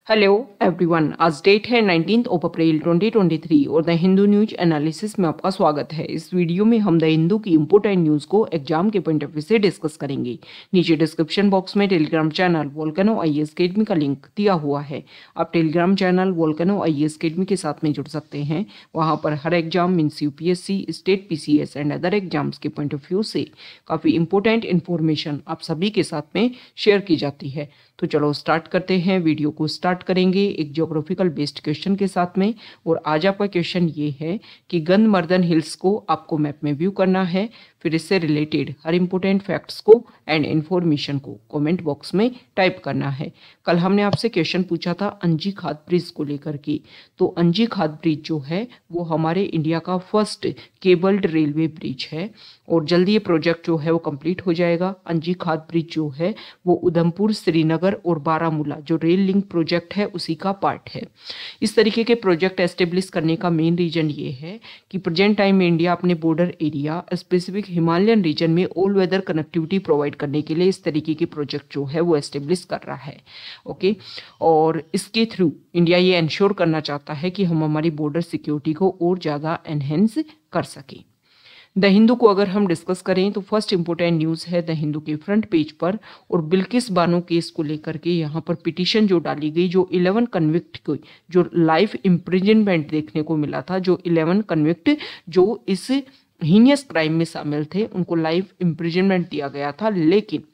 Hello everyone, आज date है 19 अप्रैल 2023 और द हिंदू न्यूज एनालिसिस में आपका स्वागत है। इस वीडियो में हम द हिंदू की इंपोर्टेंट न्यूज़ को एग्जाम के पॉइंट ऑफ व्यू से डिस्कस करेंगे। नीचे डिस्क्रिप्शन बॉक्स में Telegram channel Volcano IAS Academy का लिंक दिया हुआ है। आप Telegram channel Volcano IAS Academy के साथ में जुड़ सकते हैं। वहाँ पर हर exam means UPSC, state PCS and other exams के पॉइंट ऑफ व्यू से काफ़ी इंपॉर्टेंट इन्फॉर्मेशन आप सभी के साथ में शेयर की जाती है। तो चलो स्टार्ट करते हैं। वीडियो को स्टार्ट करेंगे एक ज्योग्राफिकल बेस्ड क्वेश्चन के साथ में। और आज आपका क्वेश्चन ये है कि गंधमार्दन हिल्स को आपको मैप में व्यू करना है, फिर इससे रिलेटेड हर इंपॉर्टेंट फैक्ट्स को एंड इन्फॉर्मेशन को कमेंट बॉक्स में टाइप करना है। कल हमने आपसे क्वेश्चन पूछा था अंजी खाद ब्रिज को लेकर के। तो अंजी खाद ब्रिज जो है वो हमारे इंडिया का फर्स्ट केबल्ड रेलवे ब्रिज है और जल्दी ये प्रोजेक्ट जो है वो कंप्लीट हो जाएगा। अंजी खाद ब्रिज जो है वो उधमपुर, श्रीनगर और बारामूला जो रेल लिंक प्रोजेक्ट है उसी का पार्ट है। इस तरीके के प्रोजेक्ट एस्टेब्लिश करने का मेन रीजन ये है कि प्रेजेंट टाइम में इंडिया अपने border area specific Himalayan region में ऑल वेदर कनेक्टिविटी प्रोवाइड करने के लिए इस तरीके के प्रोजेक्ट जो है वो एस्टेब्लिश कर रहा है। ओके, और इसके थ्रू इंडिया ये इंश्योर करना चाहता है कि हम हमारी बॉर्डर सिक्योरिटी को और ज़्यादा एनहेंस कर सकें। द हिंदू को अगर हम डिस्कस करें तो फर्स्ट इंपॉर्टेंट न्यूज़ है द हिंदू के फ्रंट पेज पर, और बिल्किस बानो केस को लेकर के यहाँ पर पिटीशन जो डाली गई, जो 11 कन्विक्ट को जो लाइफ इम्प्रिजनमेंट देखने को मिला था, जो 11 कन्विक्ट जो इस हीनियस क्राइम में शामिल थे उनको लाइफ इम्प्रिजनमेंट दिया गया था, लेकिन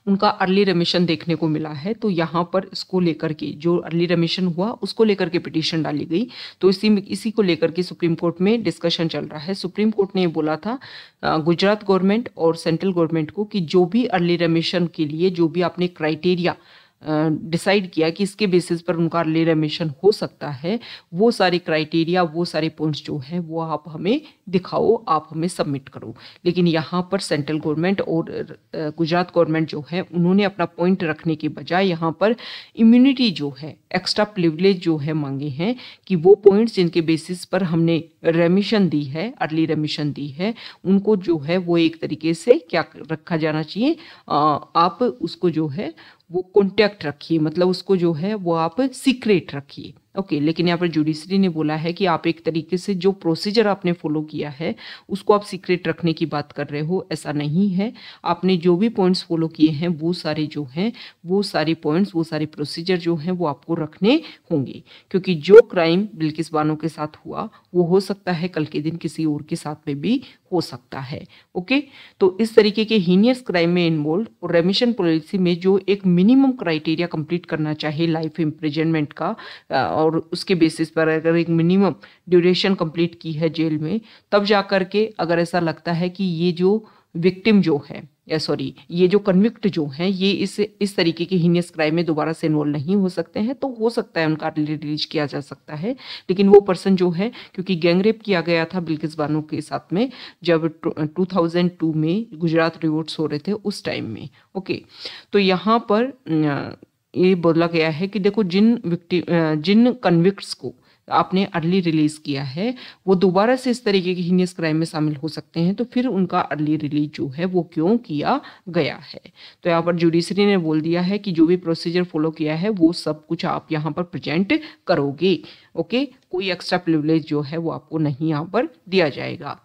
उनका अर्ली रेमिशन देखने को मिला है। तो यहाँ पर इसको लेकर के जो अर्ली रेमिशन हुआ उसको लेकर के पिटीशन डाली गई। तो इसी को लेकर के सुप्रीम कोर्ट में डिस्कशन चल रहा है। सुप्रीम कोर्ट ने ये बोला था गुजरात गवर्नमेंट और सेंट्रल गवर्नमेंट को कि जो भी अर्ली रेमिशन के लिए जो भी आपने क्राइटेरिया डिसाइड किया कि इसके बेसिस पर उनका अर्ली रेमिशन हो सकता है, वो सारे क्राइटेरिया, वो सारे पॉइंट्स जो है वो आप हमें दिखाओ, आप हमें सबमिट करो। लेकिन यहाँ पर सेंट्रल गवर्नमेंट और गुजरात गवर्नमेंट जो है उन्होंने अपना पॉइंट रखने के बजाय यहाँ पर इम्यूनिटी जो है, एक्स्ट्रा प्रिविलेज जो है मांगे हैं कि वो पॉइंट्स जिनके बेसिस पर हमने रेमिशन दी है, अर्ली रेमिशन दी है, उनको जो है वो एक तरीके से क्या रखा जाना चाहिए, आप उसको जो है वो कॉन्टैक्ट रखिए, मतलब उसको जो है वो आप सीक्रेट रखिए। ओके, लेकिन यहाँ पर जुडिशरी ने बोला है कि आप एक तरीके से जो प्रोसीजर आपने फॉलो किया है उसको आप सीक्रेट रखने की बात कर रहे हो, ऐसा नहीं है। आपने जो भी पॉइंट्स फॉलो किए हैं वो सारे जो हैं वो सारे पॉइंट्स, वो सारे प्रोसीजर जो हैं वो आपको रखने होंगे, क्योंकि जो क्राइम बिल्किस बानो के साथ हुआ वो हो सकता है कल के दिन किसी और के साथ में भी हो सकता है। ओके, तो इस तरीके के हीनियस क्राइम में इन्वॉल्व और रेमिशन पॉलिसी में जो एक मिनिमम क्राइटेरिया कंप्लीट करना चाहिए लाइफ इम्प्रिजनमेंट का, और उसके बेसिस पर अगर एक मिनिमम ड्यूरेशन कंप्लीट की है जेल में, तब जा कर के अगर ऐसा लगता है कि ये जो विक्टिम जो है या सॉरी ये जो कन्विक्ट जो हैं ये इस तरीके के हीनियस क्राइम में दोबारा से इन्वॉल्व नहीं हो सकते हैं, तो हो सकता है उनका रिलीज किया जा सकता है। लेकिन वो पर्सन जो है, क्योंकि गैंगरेप किया गया था बिल्किस बानो के साथ में जब 2002 में गुजरात रिवोल्ट्स हो रहे थे उस टाइम में। ओके, तो यहाँ पर ये बोला गया है कि देखो जिन कन्विक्ट्स को आपने अर्ली रिलीज किया है वो दोबारा से इस तरीके की हीनियस क्राइम में शामिल हो सकते हैं, तो फिर उनका अर्ली रिलीज जो है वो क्यों किया गया है। तो यहाँ पर जुडिशरी ने बोल दिया है कि जो भी प्रोसीजर फॉलो किया है वो सब कुछ आप यहाँ पर प्रेजेंट करोगे। ओके, कोई एक्स्ट्रा प्रिविलेज जो है वो आपको नहीं यहाँ पर दिया जाएगा।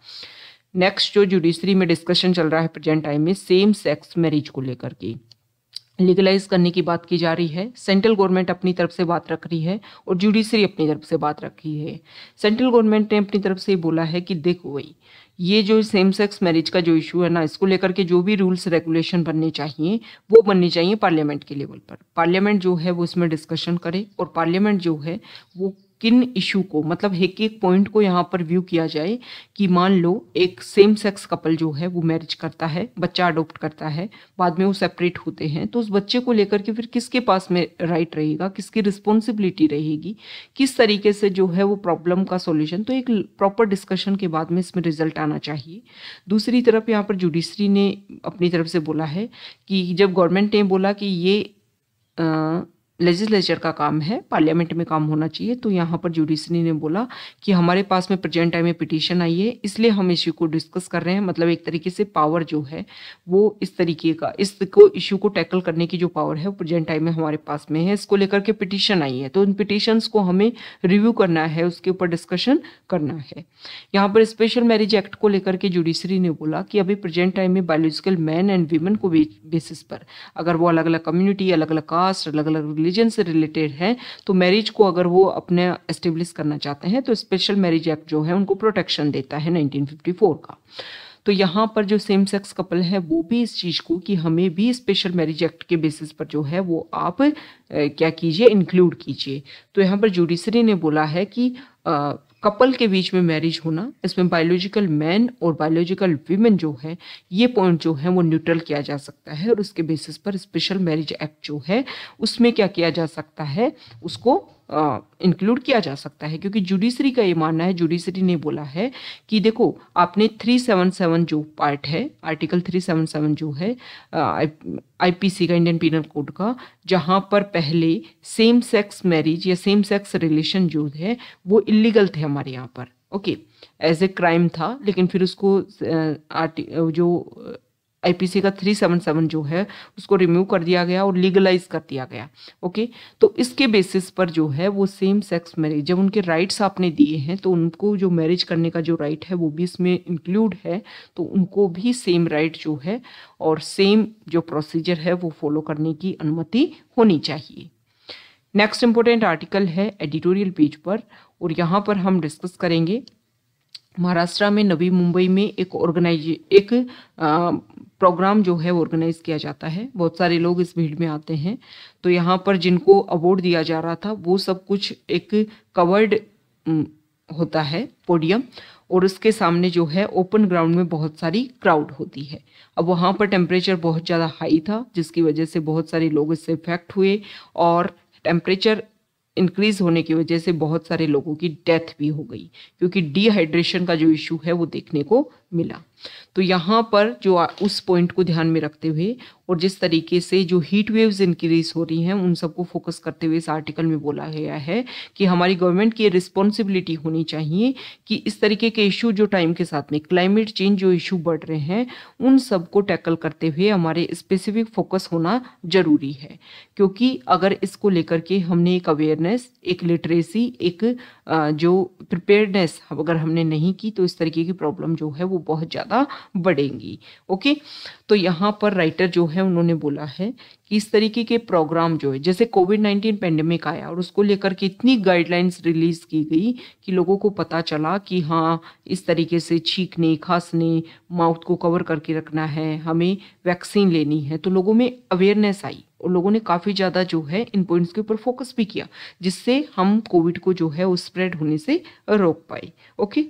नेक्स्ट जो जुडिशरी में डिस्कशन चल रहा है प्रेजेंट टाइम में सेम सेक्स मैरिज को लेकर के लीगलाइज करने की बात की जा रही है। सेंट्रल गवर्नमेंट अपनी तरफ से बात रख रही है और जुडिशरी अपनी तरफ से बात रखी है। सेंट्रल गवर्नमेंट ने अपनी तरफ से बोला है कि देखो भाई, ये जो सेम सेक्स मैरिज का जो इशू है ना, इसको लेकर के जो भी रूल्स रेगुलेशन बनने चाहिए वो बनने चाहिए पार्लियामेंट के लेवल पर। पार्लियामेंट जो है वो इसमें डिस्कशन करे और पार्लियामेंट जो है वो किन इशू को, मतलब एक एक पॉइंट को यहाँ पर व्यू किया जाए कि मान लो एक सेम सेक्स कपल जो है वो मैरिज करता है, बच्चा अडॉप्ट करता है, बाद में वो सेपरेट होते हैं, तो उस बच्चे को लेकर के फिर किसके पास में राइट रहेगा, किसकी रिस्पॉन्सिबिलिटी रहेगी, किस तरीके से जो है वो प्रॉब्लम का सॉल्यूशन, तो एक प्रॉपर डिस्कशन के बाद में इसमें रिजल्ट आना चाहिए। दूसरी तरफ यहाँ पर जुडिशरी ने अपनी तरफ से बोला है कि जब गवर्नमेंट ने बोला कि ये लेजिस्लेचर का काम है, पार्लियामेंट में काम होना चाहिए। तो यहाँ पर जुडिशरी ने बोला कि हमारे पास में प्रेजेंट टाइम में पिटीशन आई है, इसलिए हम इश्यू को डिस्कस कर रहे हैं। मतलब एक तरीके से पावर जो है वो इस तरीके का, इसको इश्यू को टैकल करने की जो पावर है वो प्रेजेंट टाइम में हमारे पास में है। इसको लेकर के पिटीशन आई है, तो उन पिटीशंस को हमें रिव्यू करना है, उसके ऊपर डिस्कशन करना है। यहाँ पर स्पेशल मैरिज एक्ट को लेकर के जुडिशरी ने बोला कि अभी प्रेजेंट टाइम में बायोलॉजिकल मैन एंड वीमेन को बेसिस पर, अगर वो अलग अलग कम्युनिटी, अलग अलग कास्ट, अलग अलग रिलीजन से रिलेटेड है, तो मैरिज को अगर वो अपने एस्टेब्लिश करना चाहते हैं तो स्पेशल मैरिज एक्ट जो है उनको प्रोटेक्शन देता है 1954 का। तो यहाँ पर जो सेम सेक्स कपल है वो भी इस चीज़ को कि हमें भी स्पेशल मैरिज एक्ट के बेसिस पर जो है वो आप क्या कीजिए, इंक्लूड कीजिए। तो यहाँ पर जुडिशरी ने बोला है कि कपल के बीच में मैरिज होना, इसमें बायोलॉजिकल मैन और बायोलॉजिकल वीमेन जो है, ये पॉइंट जो है वो न्यूट्रल किया जा सकता है, और उसके बेसिस पर स्पेशल मैरिज एक्ट जो है उसमें क्या किया जा सकता है, उसको इंक्लूड किया जा सकता है। क्योंकि जुडिशरी का ये मानना है, जुडिशरी ने बोला है कि देखो आपने 377 जो पार्ट है, आर्टिकल 377 जो है आईपीसी का, इंडियन पीनल कोड का, जहाँ पर पहले सेम सेक्स मैरिज या सेम सेक्स रिलेशन जो है वो इलीगल थे हमारे यहाँ पर, ओके, एज ए क्राइम था, लेकिन फिर उसको जो आईपीसी का 377 जो है उसको रिमूव कर दिया गया और लीगलाइज कर दिया गया, ओके। तो इसके बेसिस पर जो है वो सेम सेक्स मैरिज, जब उनके राइट्स आपने दिए हैं तो उनको जो मैरिज करने का जो राइट है वो भी इसमें इंक्लूड है, तो उनको भी सेम राइट जो है और सेम जो प्रोसीजर है वो फॉलो करने की अनुमति होनी चाहिए। नेक्स्ट इंपॉर्टेंट आर्टिकल है एडिटोरियल पेज पर, और यहाँ पर हम डिस्कस करेंगे महाराष्ट्र में नवी मुंबई में एक प्रोग्राम जो है ऑर्गेनाइज किया जाता है। बहुत सारे लोग इस भीड़ में आते हैं। तो यहाँ पर जिनको अवार्ड दिया जा रहा था वो सब कुछ एक कवर्ड होता है पोडियम, और उसके सामने जो है ओपन ग्राउंड में बहुत सारी क्राउड होती है। अब वहाँ पर टेम्परेचर बहुत ज़्यादा हाई था, जिसकी वजह से बहुत सारे लोग इससे इफेक्ट हुए, और टेम्परेचर इंक्रीज होने की वजह से बहुत सारे लोगों की डेथ भी हो गई, क्योंकि डिहाइड्रेशन का जो इशू है वो देखने को मिला। तो यहाँ पर जो उस पॉइंट को ध्यान में रखते हुए और जिस तरीके से जो हीट वेव्स इंक्रीज हो रही हैं उन सबको फोकस करते हुए इस आर्टिकल में बोला गया है कि हमारी गवर्नमेंट की रिस्पॉन्सिबिलिटी होनी चाहिए कि इस तरीके के इशू जो टाइम के साथ में क्लाइमेट चेंज जो इशू बढ़ रहे हैं उन सबको टैकल करते हुए हमारे स्पेसिफिक फोकस होना जरूरी है। क्योंकि अगर इसको लेकर के हमने एक अवेयरनेस, एक लिटरेसी, एक जो प्रिपेयर्डनेस अगर हमने नहीं की तो इस तरीके की प्रॉब्लम जो है वो बहुत ज़्यादा बढ़ेंगी, ओके। तो यहाँ पर राइटर जो है उन्होंने बोला है कि इस तरीके के प्रोग्राम जो है, जैसे कोविड-19 पेंडेमिक आया और उसको लेकर के इतनी गाइडलाइंस रिलीज की गई कि लोगों को पता चला कि हाँ इस तरीके से छींकने, खांसने, माउथ को कवर करके रखना है, हमें वैक्सीन लेनी है, तो लोगों में अवेयरनेस आई और लोगों ने काफ़ी ज़्यादा जो है इन पॉइंट्स के ऊपर फोकस भी किया, जिससे हम कोविड को जो है वो स्प्रेड होने से रोक पाए, ओके।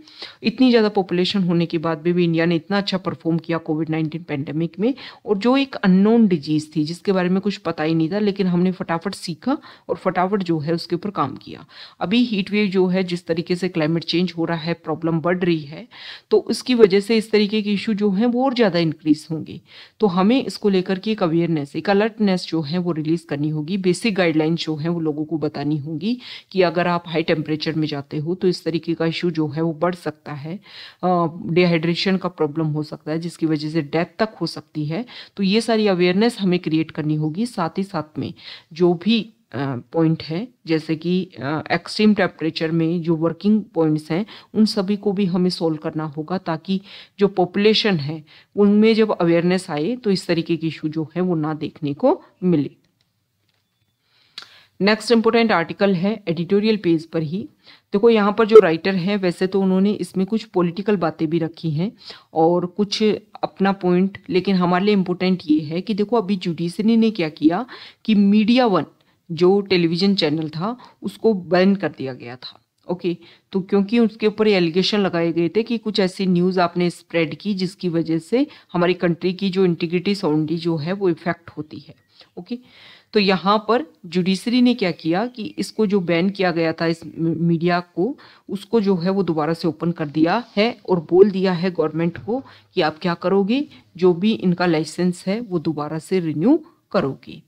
इतनी ज़्यादा पॉपुलेशन होने के बाद भी इंडिया ने इतना अच्छा परफॉर्म किया कोविड-19 पेंडेमिक में, और जो एक अननोन डिजीज़ थी जिसके बारे में कुछ पता ही नहीं था, लेकिन हमने फटाफट सीखा और फटाफट जो है उसके ऊपर काम किया। अभी हीट वेव जो है, जिस तरीके से क्लाइमेट चेंज हो रहा है, प्रॉब्लम बढ़ रही है, तो उसकी वजह से इस तरीके के इशू जो हैं वो और ज़्यादा इंक्रीज होंगे। तो हमें इसको लेकर के एक अवेयरनेस, एक अलर्टनेस जो है वो रिलीज करनी होगी। बेसिक गाइडलाइंस जो है वो लोगों को बतानी होगी कि अगर आप हाई टेम्परेचर में जाते हो तो इस तरीके का इशू जो है वो बढ़ सकता है, डिहाइड्रेशन का प्रॉब्लम हो सकता है जिसकी वजह से डेथ तक हो सकती है। तो ये सारी अवेयरनेस हमें क्रिएट करनी होगी। साथ ही साथ में जो भी पॉइंट है, जैसे कि एक्सट्रीम टेम्परेचर में जो वर्किंग पॉइंट्स हैं उन सभी को भी हमें सोल्व करना होगा, ताकि जो पॉपुलेशन है उनमें जब अवेयरनेस आए तो इस तरीके की इशू जो है वो ना देखने को मिले। नेक्स्ट इंपोर्टेंट आर्टिकल है एडिटोरियल पेज पर ही। देखो यहाँ पर जो राइटर है वैसे तो उन्होंने इसमें कुछ पॉलिटिकल बातें भी रखी हैं और कुछ अपना पॉइंट, लेकिन हमारे लिए इम्पोर्टेंट ये है कि देखो अभी जुडिशरी ने क्या किया कि मीडिया वन जो टेलीविज़न चैनल था उसको बैन कर दिया गया था, ओके। तो क्योंकि उसके ऊपर एलिगेशन लगाए गए थे कि कुछ ऐसी न्यूज़ आपने स्प्रेड की जिसकी वजह से हमारी कंट्री की जो इंटीग्रिटी साउंडी जो है वो इफेक्ट होती है, ओके। तो यहाँ पर जुडिशरी ने क्या किया कि इसको जो बैन किया गया था इस मीडिया को, उसको जो है वो दोबारा से ओपन कर दिया है और बोल दिया है गवर्नमेंट को कि आप क्या करोगे, जो भी इनका लाइसेंस है वो दोबारा से रिन्यू करोगे।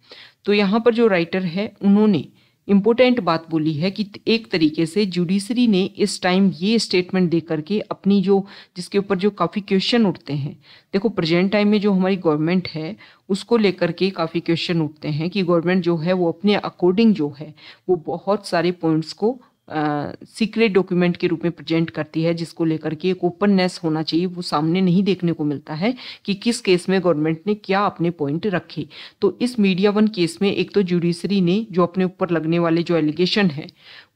तो यहाँ पर जो राइटर है उन्होंने इम्पोर्टेंट बात बोली है कि एक तरीके से जुडिशरी ने इस टाइम ये स्टेटमेंट दे करके अपनी जो जिसके ऊपर जो काफ़ी क्वेश्चन उठते हैं, देखो प्रेजेंट टाइम में जो हमारी गवर्नमेंट है उसको लेकर के काफ़ी क्वेश्चन उठते हैं कि गवर्नमेंट जो है वो अपने अकॉर्डिंग जो है वो बहुत सारे पॉइंट्स को सीक्रेट डॉक्यूमेंट के रूप में प्रेजेंट करती है, जिसको लेकर के एक ओपननेस होना चाहिए, वो सामने नहीं देखने को मिलता है कि किस केस में गवर्नमेंट ने क्या अपने पॉइंट रखे। तो इस मीडिया वन केस में एक तो जुडिशरी ने जो अपने ऊपर लगने वाले जो एलिगेशन है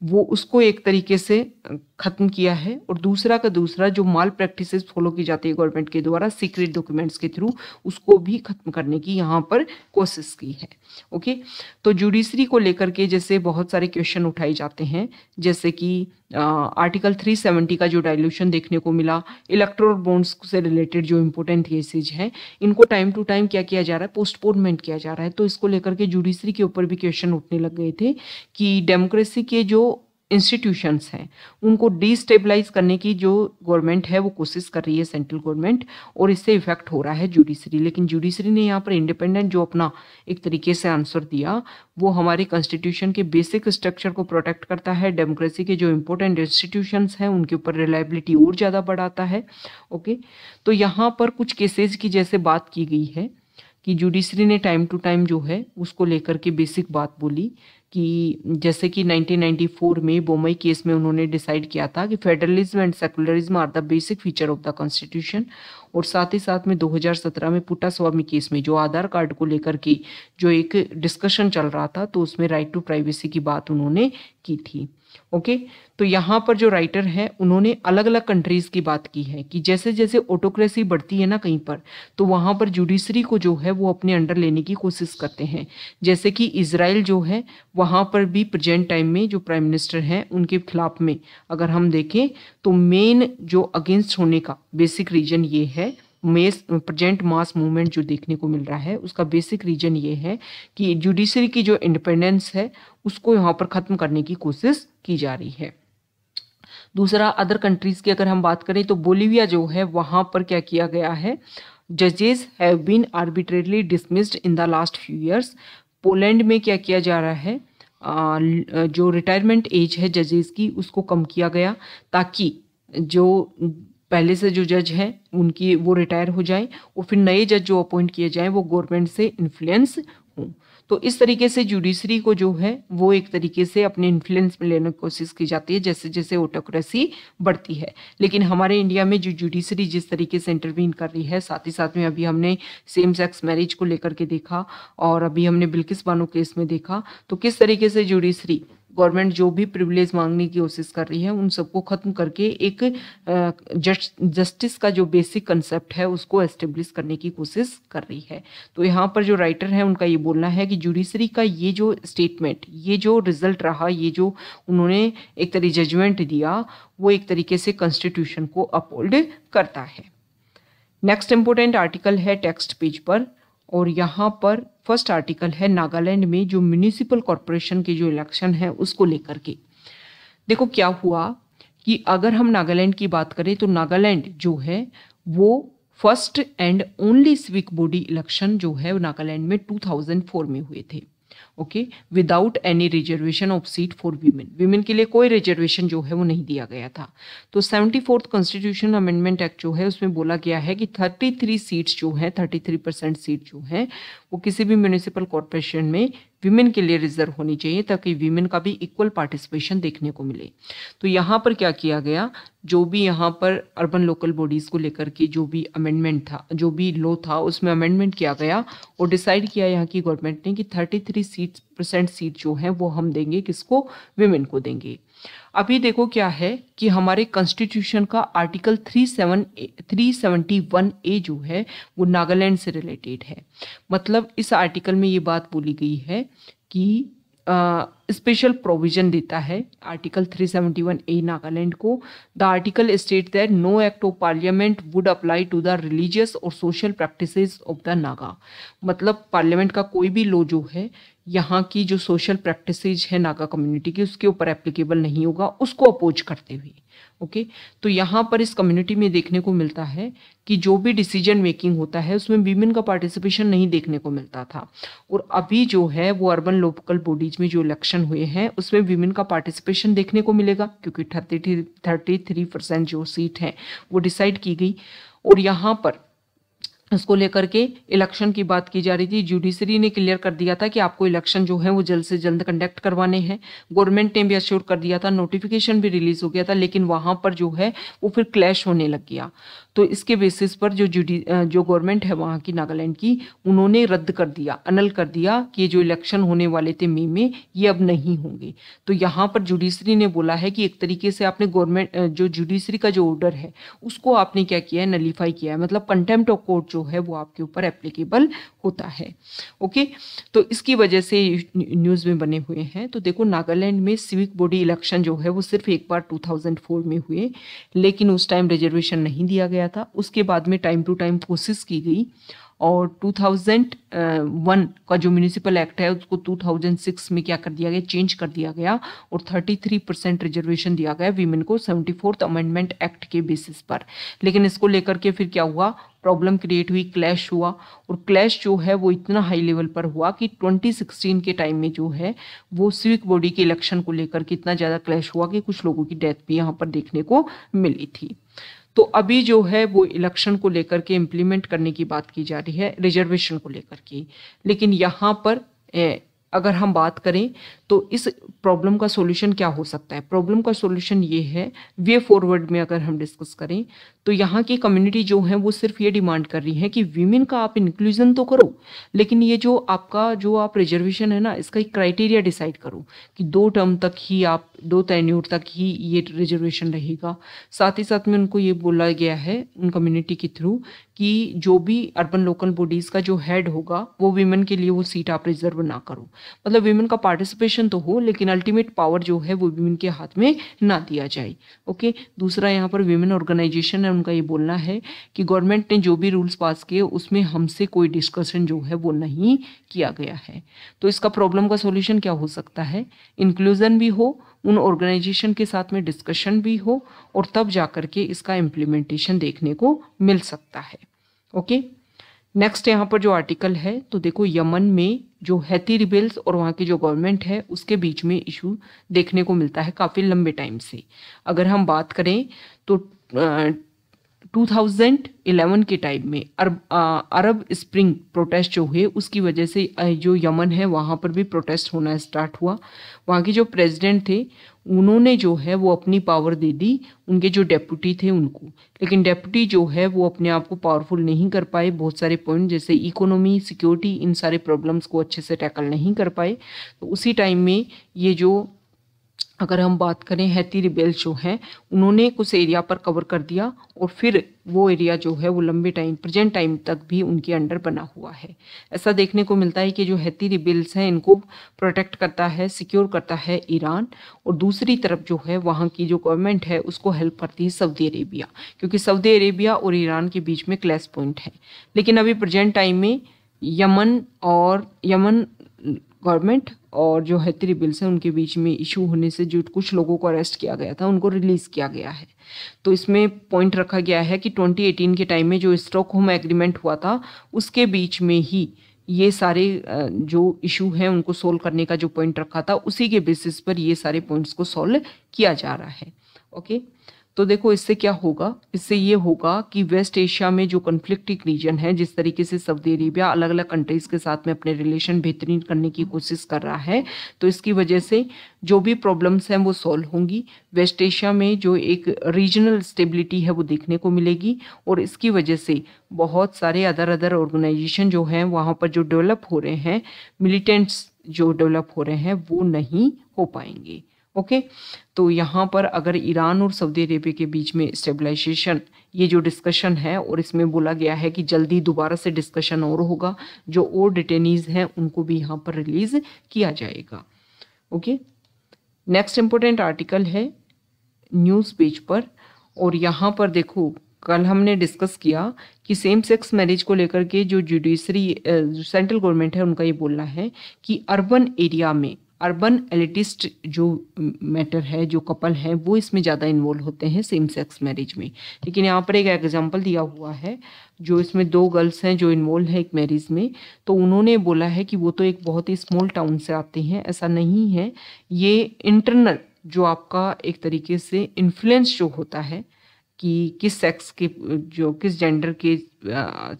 वो उसको एक तरीके से खत्म किया है, और दूसरा जो माल प्रैक्टिसेस फॉलो की जाती है गवर्नमेंट के द्वारा सीक्रेट डॉक्यूमेंट्स के थ्रू, उसको भी खत्म करने की यहाँ पर कोशिश की है। ओके, तो जुडिशरी को लेकर के जैसे बहुत सारे क्वेश्चन उठाए जाते हैं, जैसे कि आर्टिकल 370 का जो डाइल्यूशन देखने को मिला, इलेक्टोरल बॉन्ड्स से रिलेटेड जो इंपॉर्टेंट केसेज हैं इनको टाइम टू टाइम क्या किया जा रहा है, पोस्टपोनमेंट किया जा रहा है। तो इसको लेकर के जुडिशरी के ऊपर भी क्वेश्चन उठने लग गए थे कि डेमोक्रेसी के जो इंस्टीट्यूशंस हैं उनको डिस्टेबलाइज करने की जो गवर्नमेंट है वो कोशिश कर रही है, सेंट्रल गवर्नमेंट, और इससे इफेक्ट हो रहा है जुडिशरी। लेकिन जुडिशरी ने यहाँ पर इंडिपेंडेंट जो अपना एक तरीके से आंसर दिया वो हमारे कॉन्स्टिट्यूशन के बेसिक स्ट्रक्चर को प्रोटेक्ट करता है, डेमोक्रेसी के जो इंपॉर्टेंट इंस्टीट्यूशंस हैं उनके ऊपर रिलायबिलिटी और ज़्यादा बढ़ाता है। ओके, तो यहाँ पर कुछ केसेज की जैसे बात की गई है कि जुडिशरी ने टाइम टू टाइम जो है उसको लेकर के बेसिक बात बोली कि जैसे कि 1994 में बोमई केस में उन्होंने डिसाइड किया था कि federalism and secularism are the basic feature of the constitution, और साथ ही साथ में 2017 में पुट्टास्वामी केस में जो आधार कार्ड को लेकर के जो एक डिस्कशन चल रहा था तो उसमें राइट टू प्राइवेसी की बात उन्होंने की थी। ओके, तो यहाँ पर जो राइटर है उन्होंने अलग अलग कंट्रीज की बात की है कि जैसे जैसे ऑटोक्रेसी बढ़ती है ना कहीं पर, तो वहाँ पर जुडिशरी को जो है वो अपने अंडर लेने की कोशिश करते हैं। जैसे कि इजराइल जो है वहाँ पर भी प्रेजेंट टाइम में जो प्राइम मिनिस्टर हैं उनके खिलाफ में अगर हम देखें तो मेन जो अगेंस्ट होने का बेसिक रीजन ये है, प्रेजेंट मास मूवमेंट जो देखने को मिल रहा है उसका बेसिक रीजन ये है कि जुडिशरी की जो इंडिपेंडेंस है उसको यहाँ पर खत्म करने की कोशिश की जा रही है। दूसरा, अदर कंट्रीज की अगर हम बात करें तो बोलीविया जो है वहाँ पर क्या किया गया है, जजेस have been arbitrarily dismissed in the last few years. Poland में क्या किया जा रहा है, जो रिटायरमेंट एज है जजेस की उसको कम किया गया ताकि जो पहले से जो जज हैं उनकी वो रिटायर हो जाएं और फिर नए जज जो अपॉइंट किए जाएं वो गवर्नमेंट से इन्फ्लुएंस हों। तो इस तरीके से जुडिशरी को जो है वो एक तरीके से अपने इन्फ्लुएंस में लेने की कोशिश की जाती है जैसे जैसे ऑटोक्रेसी बढ़ती है। लेकिन हमारे इंडिया में जो जुडिशरी जिस तरीके से इंटरवीन कर रही है, साथ ही साथ में अभी हमने सेम सेक्स मैरिज को लेकर के देखा और अभी हमने बिल्किस बानो केस में देखा, तो किस तरीके से जुडिशरी गवर्नमेंट जो भी प्रिविलेज मांगने की कोशिश कर रही है उन सबको खत्म करके एक जस्टिस का जो बेसिक कंसेप्ट है उसको एस्टेब्लिश करने की कोशिश कर रही है। तो यहाँ पर जो राइटर है उनका ये बोलना है कि जुडिशरी का ये जो स्टेटमेंट, ये जो रिजल्ट रहा, ये जो उन्होंने एक तरीके जजमेंट दिया वो एक तरीके से कॉन्स्टिट्यूशन को अपहोल्ड करता है। नेक्स्ट इंपोर्टेंट आर्टिकल है टेक्स्ट पेज पर, और यहाँ पर फर्स्ट आर्टिकल है नागालैंड में जो म्यूनिसिपल कॉरपोरेशन के जो इलेक्शन है उसको लेकर के। देखो क्या हुआ कि अगर हम नागालैंड की बात करें तो नागालैंड जो है वो first and only civic body election जो है नागालैंड में 2004 में हुए थे। Okay, without any reservation of seat for women, women के लिए कोई रिजर्वेशन जो है वो नहीं दिया गया था। तो 74th कॉन्स्टिट्यूशन अमेंडमेंट एक्ट जो है उसमें बोला गया है कि 33 सीट्स जो है 33% सीट जो है वो किसी भी म्यूनिसिपल कॉर्पोरेशन में विमेन के लिए रिजर्व होनी चाहिए ताकि विमेन का भी इक्वल पार्टिसिपेशन देखने को मिले। तो यहाँ पर क्या किया गया, जो भी यहाँ पर अर्बन लोकल बॉडीज़ को लेकर के जो भी अमेंडमेंट था, जो भी लॉ था उसमें अमेंडमेंट किया गया और डिसाइड किया यहाँ की गवर्नमेंट ने कि 33% सीट जो है वो हम देंगे, किसको, विमेन को देंगे। अभी देखो क्या है कि हमारे कॉन्स्टिट्यूशन का आर्टिकल 371A जो है वो नागालैंड से रिलेटेड है। मतलब इस आर्टिकल में ये बात बोली गई है कि स्पेशल प्रोविजन देता है आर्टिकल 371A नागालैंड को। The article state that no act of Parliament would apply to the religious और social practices of the Naga. मतलब पार्लियामेंट का कोई भी लॉ जो है यहाँ की जो सोशल प्रैक्टिसेज है नागा कम्युनिटी की उसके ऊपर एप्लीकेबल नहीं होगा, उसको अपोज करते हुए। ओके, तो यहाँ पर इस कम्युनिटी में देखने को मिलता है कि जो भी डिसीजन मेकिंग होता है उसमें वीमेन का पार्टिसिपेशन नहीं देखने को मिलता था, और अभी जो है वो अर्बन लोकल बॉडीज में जो इलेक्शन हुए हैं उसमें वीमेन का पार्टिसिपेशन देखने को मिलेगा, क्योंकि 33% जो सीट है वो डिसाइड की गई। और यहाँ पर इसको लेकर के इलेक्शन की बात की जा रही थी। जुडिशरी ने क्लियर कर दिया था कि आपको इलेक्शन जो है वो जल्द से जल्द कंडक्ट करवाने हैं। गवर्नमेंट ने भी अश्योर कर दिया था, नोटिफिकेशन भी रिलीज हो गया था, लेकिन वहां पर जो है वो फिर क्लैश होने लग गया। तो इसके बेसिस पर जो गवर्नमेंट है वहाँ की नागालैंड की, उन्होंने रद्द कर दिया, अनल कर दिया कि जो इलेक्शन होने वाले थे मई में ये अब नहीं होंगे। तो यहाँ पर जुडिशरी ने बोला है कि एक तरीके से आपने गवर्नमेंट जो जुडिशरी का जो ऑर्डर है उसको आपने क्या किया है, नलीफाई किया है, मतलब कंटेम्प्ट ऑफ कोर्ट जो है वो आपके ऊपर एप्लीकेबल होता है। ओके, तो इसकी वजह से न्यूज़ में बने हुए हैं। तो देखो नागालैंड में सिविक बॉडी इलेक्शन जो है वो सिर्फ एक बार 2004 में हुए, लेकिन उस टाइम रिजर्वेशन नहीं दिया गया था। उसके बाद में टाइम टू टाइम कोशिश की गई, और 2001 का जो म्यूनिसिपल एक्ट है उसको 2006 में क्या कर दिया गया, चेंज कर दिया गया, और 33% रिजर्वेशन दिया गया वीमेन को 74th अमेंडमेंट एक्ट के बेसिस पर। लेकिन इसको लेकर के फिर क्या हुआ, प्रॉब्लम क्रिएट हुई, क्लैश हुआ, और क्लैश जो है वो इतना हाई लेवल पर हुआ कि 2016 के टाइम में जो है वो सिविक बॉडी के इलेक्शन को लेकर के इतना ज़्यादा क्लैश हुआ कि कुछ लोगों की डेथ भी यहाँ पर देखने को मिली थी। तो अभी जो है वो इलेक्शन को लेकर के इम्प्लीमेंट करने की बात की जा रही है, रिजर्वेशन को लेकर के। लेकिन यहाँ पर अगर हम बात करें तो इस प्रॉब्लम का सॉल्यूशन क्या हो सकता है। प्रॉब्लम का सॉल्यूशन ये है, वे फॉरवर्ड में अगर हम डिस्कस करें तो यहाँ की कम्युनिटी जो है वो सिर्फ ये डिमांड कर रही है कि वीमेन का आप इंक्लूजन तो करो, लेकिन ये जो आप रिजर्वेशन है ना, इसका एक क्राइटेरिया डिसाइड करो कि 2 टर्म तक ही आप 2 टेन्योर तक ही ये रिजर्वेशन रहेगा। साथ ही साथ में उनको ये बोला गया है उन कम्युनिटी के थ्रू कि जो भी अर्बन लोकल बॉडीज का जो हेड होगा वो वीमेन के लिए वो सीट आप रिजर्व ना करो। मतलब वीमेन का पार्टिसिपेशन तो हो, लेकिन अल्टीमेट पावर जो है वो वीमेन के हाथ में ना दिया जाए। ओके, दूसरा यहाँ पर वीमेन ऑर्गेनाइजेशन है, उनका ये बोलना है कि गवर्नमेंट ने जो भी रूल्स पास किए उसमें हमसे कोई डिस्कशन जो है वो नहीं किया गया है। तो इसका प्रॉब्लम का सॉल्यूशन क्या हो सकता है, इंक्लूजन भी हो, उन ऑर्गेनाइजेशन के साथ में डिस्कशन भी हो, और तब जाकर के इसका इम्प्लीमेंटेशन देखने को मिल सकता है। ओके, नेक्स्ट यहाँ पर जो आर्टिकल है, तो देखो यमन में जो हैती रिबेल्स और वहाँ की जो गवर्नमेंट है उसके बीच में इशू देखने को मिलता है काफ़ी लंबे टाइम से। अगर हम बात करें तो 2011 के टाइम में अरब स्प्रिंग प्रोटेस्ट जो हुए उसकी वजह से जो यमन है वहाँ पर भी प्रोटेस्ट होना स्टार्ट हुआ। वहाँ के जो प्रेसिडेंट थे उन्होंने जो है वो अपनी पावर दे दी उनके जो डेप्यूटी थे उनको, लेकिन डेप्यूटी जो है वो अपने आप को पावरफुल नहीं कर पाए। बहुत सारे पॉइंट जैसे इकोनॉमी, सिक्योरिटी, इन सारे प्रॉब्लम्स को अच्छे से टैकल नहीं कर पाए। तो उसी टाइम में ये जो अगर हम बात करें हैती रिबेल्स जो हैं उन्होंने कुछ एरिया पर कवर कर दिया, और फिर वो एरिया जो है वो लंबे टाइम प्रेजेंट टाइम तक भी उनके अंडर बना हुआ है। ऐसा देखने को मिलता है कि जो हैती रिबेल्स हैं इनको प्रोटेक्ट करता है, सिक्योर करता है ईरान, और दूसरी तरफ जो है वहाँ की जो गवर्नमेंट है उसको हेल्प करती है सऊदी अरेबिया, क्योंकि सऊदी अरेबिया और ईरान के बीच में क्लैश पॉइंट है। लेकिन अभी प्रेजेंट टाइम में यमन गवर्नमेंट और जो हैती रिबेल्स हैं उनके बीच में इशू होने से जो कुछ लोगों को अरेस्ट किया गया था उनको रिलीज़ किया गया है। तो इसमें पॉइंट रखा गया है कि 2018 के टाइम में जो स्टॉकहोम एग्रीमेंट हुआ था उसके बीच में ही ये सारे जो इशू हैं उनको सोल्व करने का जो पॉइंट रखा था उसी के बेसिस पर ये सारे पॉइंट्स को सॉल्व किया जा रहा है। ओके, तो देखो इससे क्या होगा, इससे ये होगा कि वेस्ट एशिया में जो कन्फ्लिक्टिक रीजन है, जिस तरीके से सऊदी अरेबिया अलग अलग कंट्रीज़ के साथ में अपने रिलेशन बेहतरीन करने की कोशिश कर रहा है, तो इसकी वजह से जो भी प्रॉब्लम्स हैं वो सॉल्व होंगी। वेस्ट एशिया में जो एक रीजनल स्टेबिलिटी है वो देखने को मिलेगी, और इसकी वजह से बहुत सारे अदर ऑर्गेनाइजेशन जो हैं वहाँ पर जो डेवलप हो रहे हैं, मिलिटेंट्स जो डेवलप हो रहे हैं वो नहीं हो पाएंगे। ओके, तो यहाँ पर अगर ईरान और सऊदी अरेबिया के बीच में स्टेबलाइजेशन ये जो डिस्कशन है, और इसमें बोला गया है कि जल्दी दोबारा से डिस्कशन और होगा, जो और डिटेनीज हैं उनको भी यहाँ पर रिलीज किया जाएगा। ओके, नेक्स्ट इम्पोर्टेंट आर्टिकल है न्यूज़ पेज पर, और यहाँ पर देखो कल हमने डिस्कस किया कि सेम सेक्स मैरिज को लेकर के जो जुडिशरी सेंट्रल गवर्नमेंट है उनका ये बोलना है कि अर्बन एरिया में अर्बन एलिटिस्ट जो मैटर है, जो कपल है, वो इसमें ज़्यादा इन्वॉल्व होते हैं सेम सेक्स मैरिज में। लेकिन यहाँ पर एक एग्जांपल दिया हुआ है, जो इसमें 2 गर्ल्स हैं जो इन्वॉल्व है एक मैरिज में, तो उन्होंने बोला है कि वो तो एक बहुत ही स्मॉल टाउन से आते हैं, ऐसा नहीं है। ये इंटरनल जो आपका एक तरीके से इन्फ्लुएंस जो होता है कि किस सेक्स के, जो किस जेंडर के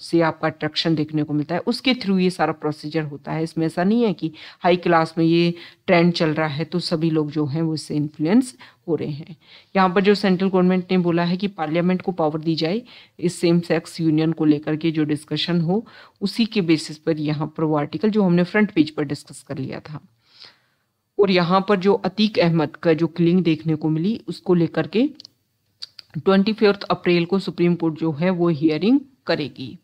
से आपका अट्रैक्शन देखने को मिलता है, उसके थ्रू ये सारा प्रोसीजर होता है। इसमें ऐसा नहीं है कि हाई क्लास में ये ट्रेंड चल रहा है तो सभी लोग जो हैं वो इससे इन्फ्लुएंस हो रहे हैं। यहाँ पर जो सेंट्रल गवर्नमेंट ने बोला है कि पार्लियामेंट को पावर दी जाए इस सेम सेक्स यूनियन को लेकर के जो डिस्कशन हो, उसी के बेसिस पर यहाँ पर वो आर्टिकल जो हमने फ्रंट पेज पर डिस्कस कर लिया था। और यहाँ पर जो अतीक अहमद का जो किलिंग देखने को मिली, उसको लेकर के 24 अप्रैल को सुप्रीम कोर्ट जो है वो हियरिंग करेगी।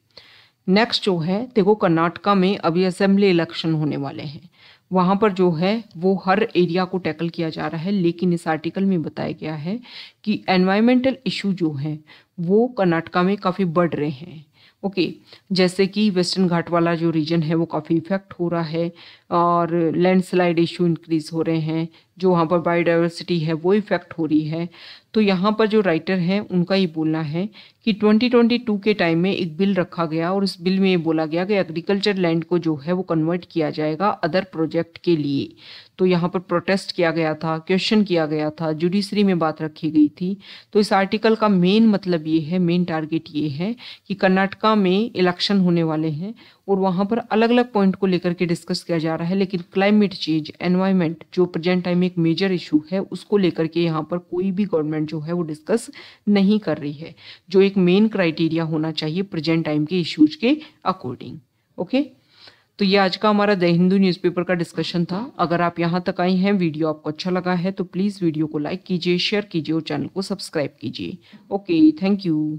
नेक्स्ट जो है देखो, कर्नाटका में अभी असेंबली इलेक्शन होने वाले हैं, वहाँ पर जो है वो हर एरिया को टैकल किया जा रहा है। लेकिन इस आर्टिकल में बताया गया है कि एनवायरमेंटल इशू जो है वो कर्नाटका में काफ़ी बढ़ रहे हैं। ओके, जैसे कि वेस्टर्न घाट वाला जो रीजन है वो काफ़ी इफेक्ट हो रहा है, और लैंडस्लाइड इशू इंक्रीज हो रहे हैं, जो वहाँ पर बायोडाइवर्सिटी है वो इफेक्ट हो रही है। तो यहाँ पर जो राइटर हैं उनका ये बोलना है कि 2022 के टाइम में एक बिल रखा गया, और इस बिल में ये बोला गया कि एग्रीकल्चर लैंड को जो है वो कन्वर्ट किया जाएगा अदर प्रोजेक्ट के लिए। तो यहाँ पर प्रोटेस्ट किया गया था, क्वेश्चन किया गया था, जुडिशरी में बात रखी गई थी। तो इस आर्टिकल का मेन मतलब ये है, मेन टारगेट ये है कि कर्नाटका में इलेक्शन होने वाले हैं और वहाँ पर अलग अलग पॉइंट को लेकर के डिस्कस किया जा रहा है, लेकिन क्लाइमेट चेंज, एनवायरनमेंट जो प्रेजेंट टाइम में एक मेजर इशू है, उसको लेकर के यहाँ पर कोई भी गवर्नमेंट जो है वो डिस्कस नहीं कर रही है, जो एक मेन क्राइटेरिया होना चाहिए प्रेजेंट टाइम के इश्यूज के अकॉर्डिंग। ओके, तो ये आज का हमारा द हिंदू न्यूज़पेपर का डिस्कशन था। अगर आप यहाँ तक आए हैं, वीडियो आपको अच्छा लगा है, तो प्लीज़ वीडियो को लाइक कीजिए, शेयर कीजिए और चैनल को सब्सक्राइब कीजिए। Okay, thank you.